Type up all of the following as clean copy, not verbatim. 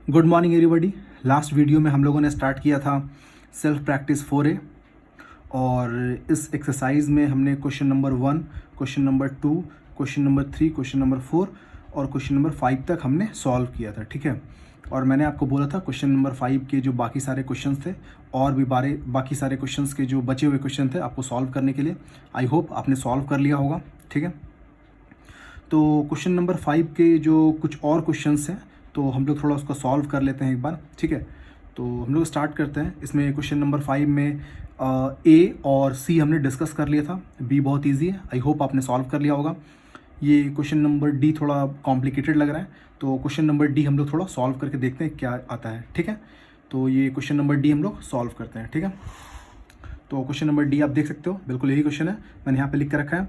Good morning everybody. Last video में हम लोगों ने स्टार्ट किया था सेल्फ प्रैक्टिस 4A और इस एक्सरसाइज में हमने question number 1, question number 2, question number 3, question number 4 और क्वेश्चन नंबर 5 तक हमने सॉल्व किया था, ठीक है। और मैंने आपको बोला था क्वेश्चन नंबर 5 के जो बाकी सारे क्वेश्चंस थे और भी बाकी सारे क्वेश्चंस के जो बचे हुए क्वेश्चन थे आपको सॉल्व करने के लिए। आई होप आपने सॉल्व कर लिया होगा, ठीक है। तो क्वेश्चन नंबर 5 के जो कुछ और क्वेश्चंस हैं तो हम लोग थोड़ा उसको सॉल्व कर लेते हैं एक बार, ठीक है। तो हम लोग स्टार्ट करते हैं। इसमें क्वेश्चन नंबर 5 में ए और सी हमने डिस्कस कर लिया था, बी बहुत इजी है, आई होप आपने सॉल्व कर लिया होगा। ये क्वेश्चन नंबर डी थोड़ा कॉम्प्लिकेटेड लग रहा है, तो क्वेश्चन नंबर डी हम लोग थोड़ा सॉल्व करके देखते हैं क्या आता है, ठीक है। तो ये क्वेश्चन नंबर डी हम लोग सॉल्व करते हैं, ठीक है। तो क्वेश्चन नंबर डी आप देख सकते हो, बिल्कुल यही क्वेश्चन है, मैंने यहाँ पे लिख कर रखा है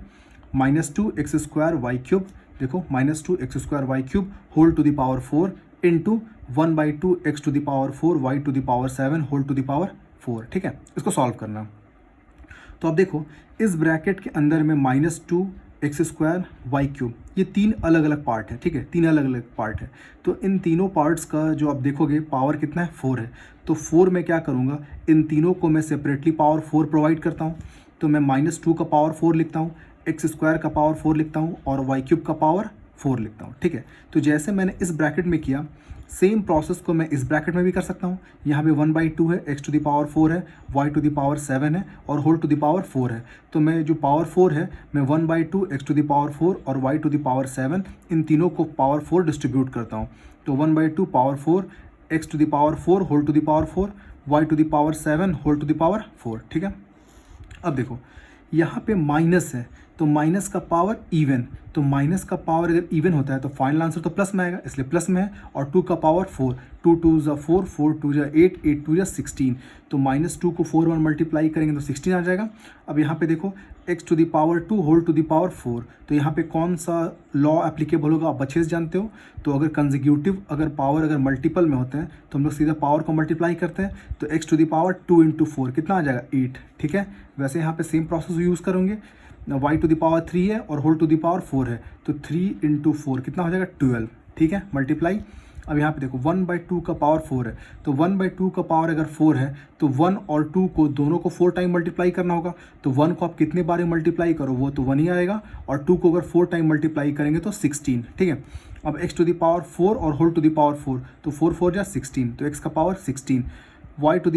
-2x² y³ देखो -2x² y³ whole to the power 4 into 1/2x⁴ y⁴ whole to the power 4, ठीक है। इसको सॉल्व करना। तो अब देखो इस ब्रैकेट के अंदर में -2x² y³ ये तीन अलग अलग पार्ट है, ठीक है, तीन अलग अलग पार्ट है। तो इन तीनों पार्ट्स का जो आप देखोगे पावर कितना है, 4 है। तो 4 में क्या करूँगा, इन तीनों को मैं सेपरेटली पावर 4 प्रोवाइड करता हूँ। तो मैं -2 का पावर 4 लिखता हूँ, x² का पावर 4 लिखता हूँ और y³ का पावर 4 लिखता हूँ, ठीक है। तो जैसे मैंने इस ब्रैकेट में किया सेम प्रोसेस को मैं इस ब्रैकेट में भी कर सकता हूँ। यहाँ पे 1/2 है, x⁴ है, y⁴ है और होल टू द पावर 4 है। तो मैं जो पावर 4 है मैं 1/2 x⁴ और y⁴ इन तीनों को पावर 4 डिस्ट्रीब्यूट करता हूँ। तो 1/2 power 4 x⁴ whole to the power 4 y⁴ whole to the power 4, ठीक है। अब देखो यहाँ पे माइनस है तो माइनस का पावर इवन, तो माइनस का पावर अगर इवन होता है तो फाइनल आंसर तो प्लस में आएगा, इसलिए प्लस में है। और 2 का पावर 4, 2 2 ज़ा 4, 4 2 ज़ा 8, 8 2 ज़ा 16। तो -2 को 4 1 मल्टीप्लाई करेंगे तो 16 आ जाएगा। अब यहाँ पे देखो x⁴ whole to the power 4, तो यहाँ पे कौन सा लॉ एप्लीकेबल होगा आप अच्छे से जानते हो। तो अगर कंसेक्यूटिव अगर पावर अगर मल्टीपल में होते हैं तो हम लोग सीधा पावर को मल्टीप्लाई करते हैं। तो x⁴ 2 इंटू 4 कितना आ जाएगा, 8, ठीक है। वैसे यहाँ पे सेम प्रोसेस यूज़ करेंगे, y⁴ 3 है और होल टू द पावर 4 है, तो 3 इंटू 4 कितना हो जाएगा, 12, ठीक है, मल्टीप्लाई। अब यहाँ पे देखो 1/2 का पावर 4 है, तो 1/2 का पावर अगर 4 है तो 1 और 2 को दोनों को 4 टाइम मल्टीप्लाई करना होगा। तो 1 को आप कितने बार मल्टीप्लाई करो वो तो 1 ही आएगा, और 2 को अगर 4 टाइम मल्टीप्लाई करेंगे तो 16, ठीक है। अब x⁴ और होल टू द पावर 4, तो 4 4 जा 16, तो x का power 16, y⁴ whole to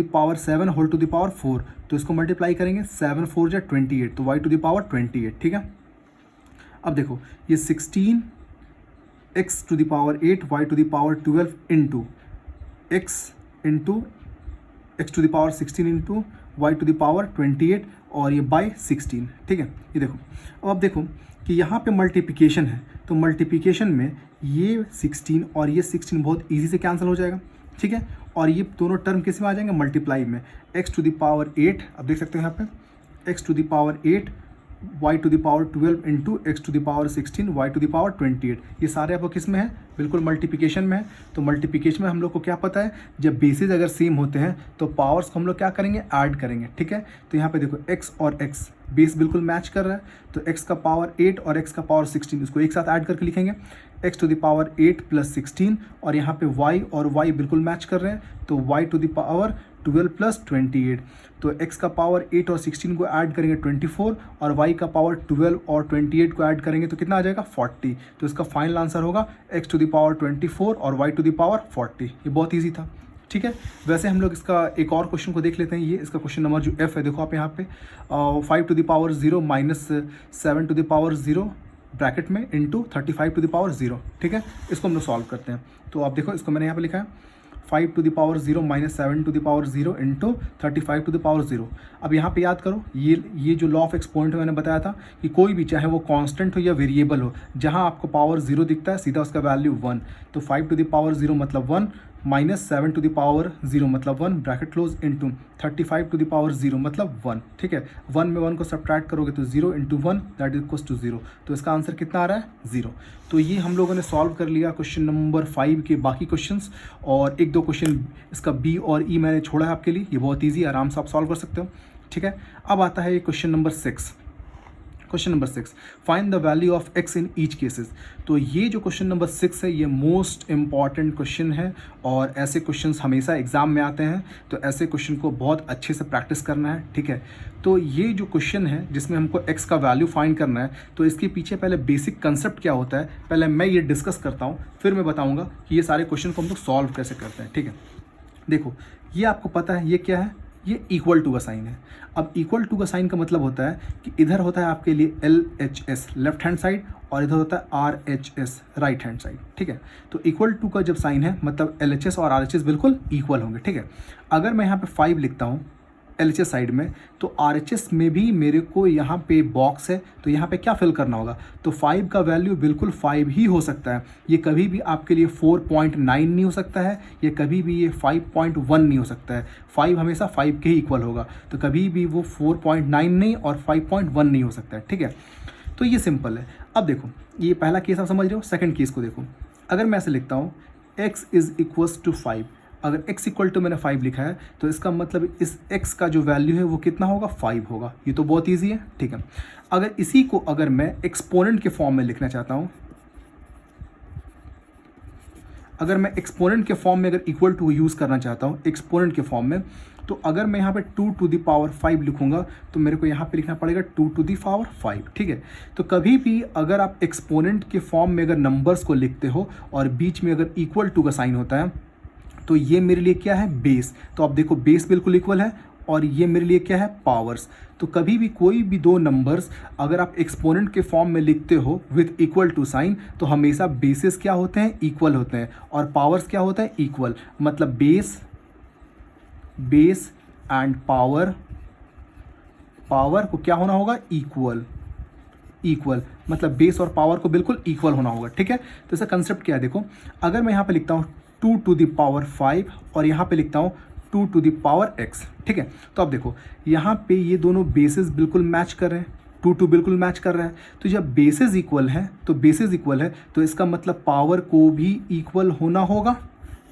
the power 4, तो इसको मल्टीप्लाई करेंगे 7 4 जा 28, तो y⁴ 28, ठीक है। अब देखो ये 16 x⁴ 8 y⁴ 12 into x into x⁴ 16 into y⁴ 28 और ये बाय 16, ठीक है। ये देखो अब देखो कि यहाँ पे मल्टीप्लिकेशन है, तो मल्टीप्लिकेशन में ये 16 और ये 16 बहुत इजी से कैंसिल हो जाएगा, ठीक है। और ये दोनों टर्म किस में आ जाएंगे, मल्टीप्लाई में। x⁴ 8 अब देख सकते हो यहाँ पे x⁴ 8 y⁴ 12 into x⁴ 16 y⁴ 28, ये सारे आपको किस में है, बिल्कुल मल्टीप्लिकेशन में है। तो मल्टीप्लिकेशन में हम लोग को क्या पता है, जब बेसिस अगर सेम होते हैं तो पावर्स को हम लोग क्या करेंगे, ऐड करेंगे, ठीक है। तो यहाँ पे देखो x और x बेस बिल्कुल मैच कर रहा है, तो x का पावर 8 और x का पावर 16 इसको एक साथ ऐड करके लिखेंगे x⁴ 8 + 16, और यहाँ पे y और y बिल्कुल मैच कर रहे हैं, तो y⁴ 12 + 28, तो x का पावर 8 और 16 को ऐड करेंगे 24, और y का पावर 12 और 28 को ऐड करेंगे तो कितना आ जाएगा, 40। तो इसका फाइनल आंसर होगा x⁴ 24 और y⁴ 40। ये बहुत ईजी था, ठीक है। वैसे हम लोग इसका एक और क्वेश्चन को देख लेते हैं। ये इसका क्वेश्चन नंबर जो F है, देखो आप यहाँ पे 5⁴ - 7⁴ ब्रैकेट में इंटू 35⁴, ठीक है। इसको हम लोग सॉल्व करते हैं। तो आप देखो इसको मैंने यहाँ पे लिखा है 5⁴ - 7⁴ इंटू 35⁴। अब यहाँ पे याद करो ये जो लॉ ऑफ एक्सपोनेंट मैंने बताया था कि कोई भी चाहे वो कांस्टेंट हो या वेरिएबल हो, जहाँ आपको पावर 0 दिखता है सीधा उसका वैल्यू 1। तो 5⁴ मतलब 1 -7⁴ मतलब 1 ब्रैकेट क्लोज इंटू 35⁴ मतलब 1, ठीक है। 1 में 1 को सब्ट्रैक्ट करोगे तो 0 इंटू 1 दैट इक्वल्स टू 0। तो इसका आंसर कितना आ रहा है, 0। तो ये हम लोगों ने सॉल्व कर लिया क्वेश्चन नंबर 5 के बाकी क्वेश्चंस, और एक दो क्वेश्चन इसका बी और ई मैंने छोड़ा है आपके लिए, ये बहुत ईजी, आराम से आप सॉल्व कर सकते हो, ठीक है। अब आता है ये question number 6। Question number 6, find the value of x in each cases. तो ये जो क्वेश्चन नंबर 6 है ये मोस्ट इंपॉर्टेंट क्वेश्चन है और ऐसे क्वेश्चंस हमेशा एग्जाम में आते हैं, तो ऐसे क्वेश्चन को बहुत अच्छे से प्रैक्टिस करना है, ठीक है। तो ये जो क्वेश्चन है जिसमें हमको x का वैल्यू फाइंड करना है, तो इसके पीछे पहले बेसिक कंसेप्ट क्या होता है पहले मैं ये डिस्कस करता हूँ, फिर मैं बताऊँगा कि ये सारे क्वेश्चन को हम लोग सॉल्व कैसे करते हैं, ठीक है। देखो ये आपको पता है ये क्या है, ये इक्वल टू का साइन है। अब इक्वल टू का साइन का मतलब होता है कि इधर होता है आपके लिए LHS लेफ्ट हैंड साइड और इधर होता है RHS राइट हैंड साइड, ठीक है। तो इक्वल टू का जब साइन है मतलब LHS और RHS बिल्कुल इक्वल होंगे, ठीक है। अगर मैं यहाँ पे 5 लिखता हूँ LHS साइड में, तो RHS में भी मेरे को यहाँ पे बॉक्स है, तो यहाँ पे क्या फिल करना होगा, तो 5 का वैल्यू बिल्कुल 5 ही हो सकता है। ये कभी भी आपके लिए 4.9 नहीं हो सकता है, ये कभी भी ये 5.1 नहीं हो सकता है। 5 हमेशा 5 के ही इक्वल होगा, तो कभी भी वो 4.9 नहीं और 5.1 नहीं हो सकता है, ठीक है। तो ये सिंपल है। अब देखो ये पहला केस आप समझ रहे हो, सेकेंड केस को देखो। अगर मैं ऐसे लिखता हूँ x इज़ इक्वल्स टू 5, अगर x इक्वल टू मैंने 5 लिखा है तो इसका मतलब इस x का जो वैल्यू है वो कितना होगा, 5 होगा। ये तो बहुत ईजी है, ठीक है। अगर इसी को अगर मैं एक्सपोनेंट के फॉर्म में लिखना चाहता हूँ, अगर मैं एक्सपोनेंट के फॉर्म में अगर इक्वल टू यूज़ करना चाहता हूँ एक्सपोनेंट के फॉर्म में, तो अगर मैं यहाँ पे 2 टू द पावर 5 लिखूंगा तो मेरे को यहाँ पे लिखना पड़ेगा 2 टू द पावर 5, ठीक है। तो कभी भी अगर आप एक्सपोनेंट के फॉर्म में अगर नंबर्स को लिखते हो और बीच में अगर इक्वल टू का साइन होता है, तो ये मेरे लिए क्या है, बेस। तो आप देखो बेस बिल्कुल इक्वल है और ये मेरे लिए क्या है, पावर्स। तो कभी भी कोई भी दो नंबर्स अगर आप एक्सपोनेंट के फॉर्म में लिखते हो विथ इक्वल टू साइन, तो हमेशा बेसिस क्या होते हैं, इक्वल होते हैं, और पावर्स क्या होता है, इक्वल। मतलब बेस एंड पावर को क्या होना होगा, इक्वल। मतलब बेस और पावर को बिल्कुल इक्वल होना होगा, ठीक है। तो इसका कंसेप्ट क्या है, देखो अगर मैं यहाँ पे लिखता हूँ 2 टू द पावर 5 और यहाँ पे लिखता हूँ 2 टू द पावर x, ठीक है। तो अब देखो यहाँ पे ये दोनों बेसिस बिल्कुल मैच कर रहे हैं, 2 बिल्कुल मैच कर रहा है। तो जब बेसिस इक्वल है तो इसका मतलब पावर को भी इक्वल होना होगा।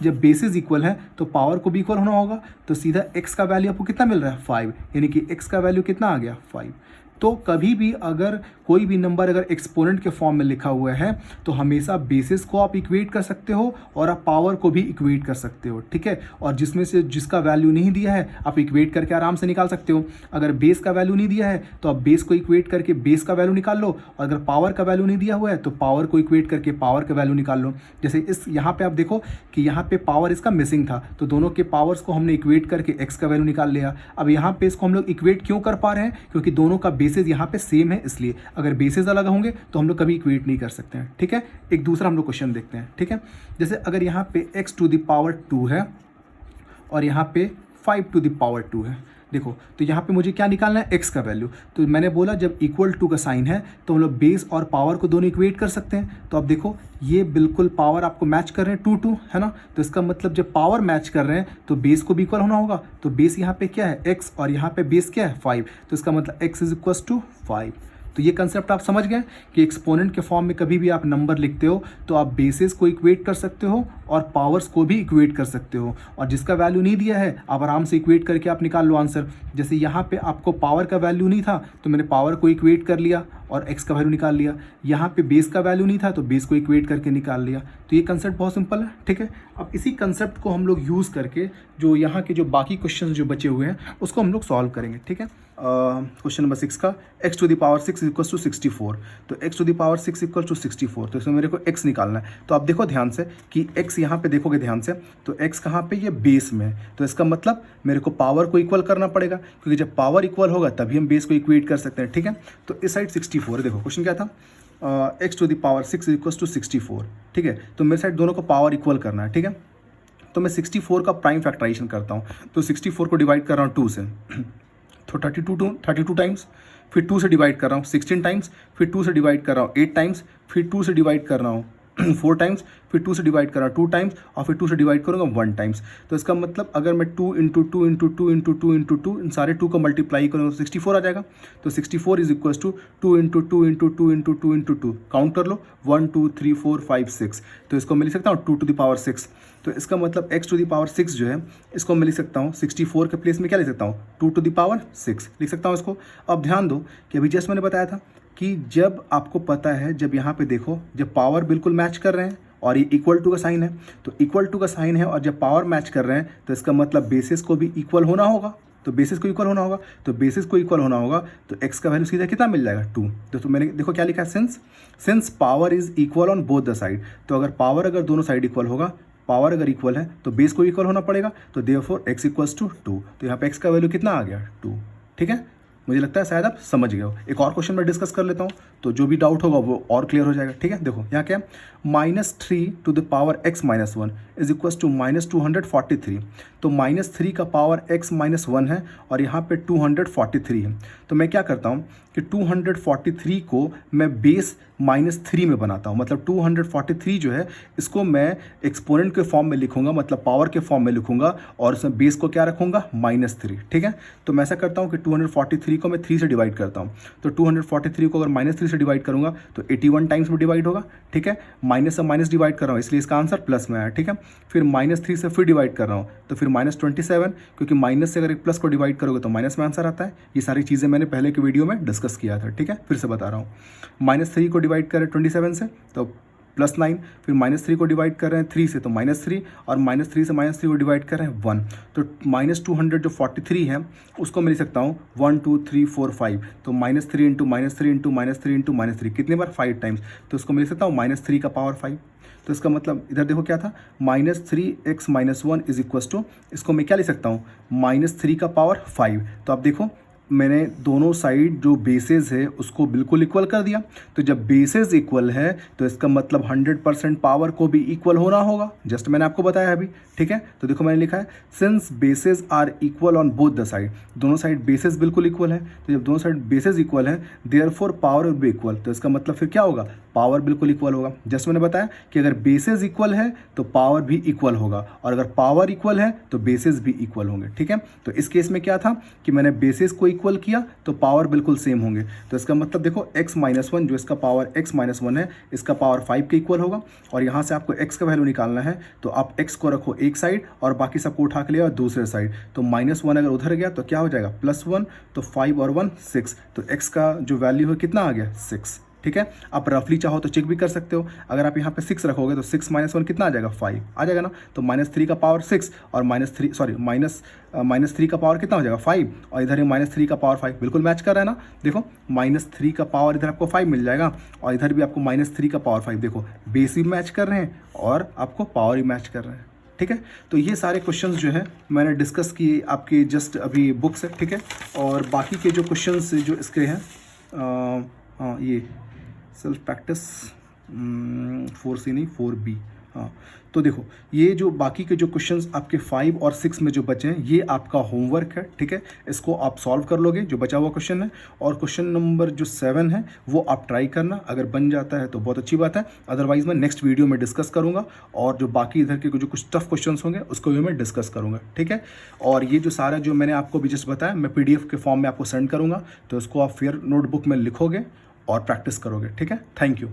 जब बेसिस इक्वल है तो पावर को भी इक्वल होना होगा। तो सीधा x का वैल्यू आपको कितना मिल रहा है, 5, यानी कि x का वैल्यू कितना आ गया, 5। तो कभी भी अगर कोई भी नंबर अगर एक्सपोनेंट के फॉर्म में लिखा हुआ है तो हमेशा बेसिस को आप इक्वेट कर सकते हो और आप पावर को भी इक्वेट कर सकते हो, ठीक है। और जिसमें से जिसका वैल्यू नहीं दिया है आप इक्वेट करके आराम से निकाल सकते हो। अगर बेस का वैल्यू नहीं दिया है तो आप बेस को इक्वेट करके बेस का वैल्यू निकाल लो, और अगर पावर का वैल्यू नहीं दिया हुआ है तो पावर को इक्वेट करके पावर का वैल्यू निकाल लो। जैसे इस यहाँ पे आप देखो कि यहाँ पे पावर इसका मिसिंग था, तो दोनों के पावर्स को हमने इक्वेट करके एक्स का वैल्यू निकाल लिया। अब यहाँ पे इसको हम लोग इक्वेट क्यों कर पा रहे हैं, क्योंकि दोनों का बेसिस यहाँ पे सेम है, इसलिए। अगर बेसिस अलग होंगे तो हम लोग कभी इक्वेट नहीं कर सकते हैं, ठीक है। एक दूसरा हम लोग क्वेश्चन देखते हैं, ठीक है। जैसे अगर यहाँ पे x टू द पावर 2 है और यहाँ पे 5 टू द पावर 2 है, देखो तो यहाँ पे मुझे क्या निकालना है, x का वैल्यू। तो मैंने बोला जब इक्वल टू का साइन है तो हम लोग बेस और पावर को दोनों इक्वेट कर सकते हैं। तो अब देखो ये बिल्कुल पावर आपको मैच कर रहे हैं, 2 है ना। तो इसका मतलब जब पावर मैच कर रहे हैं तो बेस को भी इक्वल होना होगा। तो बेस यहाँ पे क्या है, x, और यहाँ पे बेस क्या है, 5। तो इसका मतलब x इज इक्वल टू 5। तो ये कंसेप्ट आप समझ गए कि एक्सपोनेंट के फॉर्म में कभी भी आप नंबर लिखते हो तो आप बेसिस को इक्वेट कर सकते हो और पावर्स को भी इक्वेट कर सकते हो, और जिसका वैल्यू नहीं दिया है आप आराम से इक्वेट करके आप निकाल लो आंसर। जैसे यहाँ पे आपको पावर का वैल्यू नहीं था तो मैंने पावर को इक्वेट कर लिया और x का वैल्यू निकाल लिया। यहाँ पे बेस का वैल्यू नहीं था तो बेस को इक्वेट करके निकाल लिया। तो ये कंसेप्ट बहुत सिंपल है, ठीक है। अब इसी कंसेप्ट को हम लोग यूज़ करके जो यहाँ के जो बाकी क्वेश्चन जो बचे हुए हैं उसको हम लोग सॉल्व करेंगे, ठीक है। क्वेश्चन नंबर 6 का x to the power 6 equal to 64। तो x to the power 6 equal to 64, तो इसमें मेरे को x निकालना है। तो आप देखो ध्यान से कि x यहाँ पे देखोगे ध्यान से, तो x कहाँ पे, ये बेस में है। तो इसका मतलब मेरे को पावर को इक्वल करना पड़ेगा, क्योंकि जब पावर इक्वल होगा तभी हम बेस को इक्वेट कर सकते हैं, ठीक है। तो इस साइड 64 है, देखो क्वेश्चन क्या था, x to the power 6 equal to 64, ठीक है। तो मेरे साइड दोनों को पावर इक्वल करना है, ठीक है। तो मैं 64 का प्राइम फैक्टराइजेशन करता हूँ। तो 64 को डिवाइड कर रहा हूँ 2 से, तो 32 टाइम्स, फिर 2 से डिवाइड कर रहा हूँ 16 टाइम्स, फिर 2 से डिवाइड कर रहा हूँ 8 टाइम्स, फिर 2 से डिवाइड कर रहा हूँ 4 टाइम्स, फिर 2 से डिवाइड कर रहा हूँ 2 टाइम्स, और फिर 2 से डिवाइड करूँगा 1 टाइम्स। तो इसका मतलब अगर मैं 2 इंटू 2 इंटू 2 इंटू 2 इंटू 2 इन सारे 2 को मल्टीप्लाई करूँगा तो 64 आ जाएगा। तो 64 is equal to 2 into 2 into 2 into 2 into 2, count कर लो 1 2 3 4 5 6। तो इसको मैं लिख सकता हूँ 2 टू द पावर 6। तो इसका मतलब x टू द पावर 6 जो है इसको मैं लिख सकता हूँ 64 के प्लेस में क्या लिख सकता हूँ, 2 टू द पावर 6 लिख सकता हूँ इसको। अब ध्यान दो कि अभी जस्ट मैंने बताया था कि जब आपको पता है, जब यहाँ पे देखो, जब पावर बिल्कुल मैच कर रहे हैं और ये इक्वल टू का साइन है, तो इक्वल टू का साइन है और जब पावर मैच कर रहे हैं तो इसका मतलब बेसिस को भी इक्वल होना होगा। तो बेसिस को इक्वल होना होगा, तो बेसिस को इक्वल होना होगा तो x का वैल्यू सीधा कितना मिल जाएगा 2। तो मैंने देखो क्या लिखा है, since power is equal on both the side. तो अगर पावर अगर दोनों साइड इक्वल होगा, पावर अगर इक्वल है तो बेस को इक्वल होना पड़ेगा, तो देयरफॉर x इक्वल्स टू 2। तो यहाँ पे x का वैल्यू कितना आ गया 2। ठीक है, मुझे लगता है शायद आप समझ गए हो। एक और क्वेश्चन मैं डिस्कस कर लेता हूँ, तो जो भी डाउट होगा वो और क्लियर हो जाएगा। ठीक है, देखो यहाँ क्या है, -3 to the power x minus 1 is equal to -243। तो -3 का पावर x माइनस 1 है और यहाँ पे 243 है। तो मैं क्या करता हूँ कि 243 को मैं बेस -3 में बनाता हूँ, मतलब 243 जो है इसको मैं एक्सपोनेंट के फॉर्म में लिखूंगा, मतलब पावर के फॉर्म में लिखूंगा और उसमें बेस को क्या रखूंगा -3। ठीक है, तो मैं ऐसा करता हूँ कि 243 को मैं 3 से डिवाइड करता हूँ। तो 243 को अगर -3 से डिवाइड करूंगा तो 81 टाइम्स में डिवाइड होगा। ठीक है, माइनस से माइनस डिवाइड कर रहा हूँ इसलिए इसका आंसर प्लस में आया। ठीक है, फिर -3 से फिर डिवाइड कर रहा हूँ तो फिर -27, क्योंकि माइनस से अगर एक प्लस को डिवाइड करोगे तो माइनस में आंसर आता है। ये सारी चीज़ें मैंने पहले के वीडियो में डिस्कस किया था। ठीक है, फिर से बता रहा हूँ, -3 को डिवाइड करें 27 से तो +9, फिर -3 को डिवाइड कर रहे हैं 3 से तो -3, और -3 से -3 को डिवाइड कर रहे हैं 1। तो -200 जो 43 है उसको मैं लिख सकता हूँ 1 2 3 4 5। तो -3 इंटू -3 इंटू -3 इंटू -3 कितने बार 5 टाइम्स, तो उसको मैं लिख सकता हूँ -3 का पावर 5। तो इसका मतलब इधर देखो क्या था, -3x minus 1 is equal to, इसको मैं क्या लिख सकता हूँ -3 का पावर 5। तो आप देखो मैंने दोनों साइड जो बेसेस है उसको बिल्कुल इक्वल कर दिया। तो जब बेसेस इक्वल है तो इसका मतलब 100% पावर को भी इक्वल होना होगा, जस्ट मैंने आपको बताया अभी। ठीक है, तो देखो मैंने लिखा है since bases are equal on both the side, दोनों साइड बेसेस बिल्कुल इक्वल है। तो जब दोनों साइड बेसेस इक्वल है therefore power will be equal, तो इसका मतलब फिर क्या होगा, पावर बिल्कुल इक्वल होगा। जस्ट मैंने बताया कि अगर बेसेस इक्वल है तो पावर भी इक्वल होगा, और अगर पावर इक्वल है तो बेसेस भी इक्वल होंगे। ठीक है, तो इस केस में क्या था कि मैंने बेसेस को इक्वल किया तो पावर बिल्कुल सेम होंगे। तो इसका मतलब देखो x माइनस 1 जो इसका पावर x माइनस 1 है इसका पावर 5 के इक्वल होगा, और यहाँ से आपको x का वैल्यू निकालना है तो आप x को रखो एक साइड और बाकी सबको उठा के ले आओ दूसरे साइड। तो -1 अगर उधर गया तो क्या हो जाएगा +1, तो 5 और 1 6, तो x का जो वैल्यू है कितना आ गया 6। ठीक है, आप रफली चाहो तो चेक भी कर सकते हो, अगर आप यहाँ पे 6 रखोगे तो 6 माइनस 1 कितना आ जाएगा 5 आ जाएगा ना। तो -3 का पावर 6 और -3 का पावर कितना हो जाएगा 5, और इधर -3 का पावर 5 बिल्कुल मैच कर रहा है ना। देखो -3 का पावर इधर आपको 5 मिल जाएगा और इधर भी आपको -3 का पावर 5, देखो बेस भी मैच कर रहे हैं और आपको पावर भी मैच कर रहे हैं। ठीक है, तो ये सारे क्वेश्चंस जो है मैंने डिस्कस किए आपके जस्ट अभी बुक से। ठीक है, और बाकी के जो क्वेश्चंस जो इसके हैं ये सेल्फ प्रैक्टिस 4C नहीं 4B। हाँ, तो देखो ये जो बाकी के जो क्वेश्चंस आपके 5 और 6 में जो बचे हैं ये आपका होमवर्क है। ठीक है, इसको आप सॉल्व कर लोगे जो बचा हुआ क्वेश्चन है, और क्वेश्चन नंबर जो 7 है वो आप ट्राई करना, अगर बन जाता है तो बहुत अच्छी बात है, अदरवाइज मैं नेक्स्ट वीडियो में डिस्कस करूंगा, और जो बाकी इधर के जो कुछ टफ क्वेश्चन होंगे उसको भी मैं डिस्कस करूंगा। ठीक है, और ये जो सारा जो मैंने आपको भी जस्ट बताया मैं PDF के फॉर्म में आपको सेंड करूँगा, तो उसको आप फिर नोटबुक में लिखोगे और प्रैक्टिस करोगे। ठीक है, थैंक यू।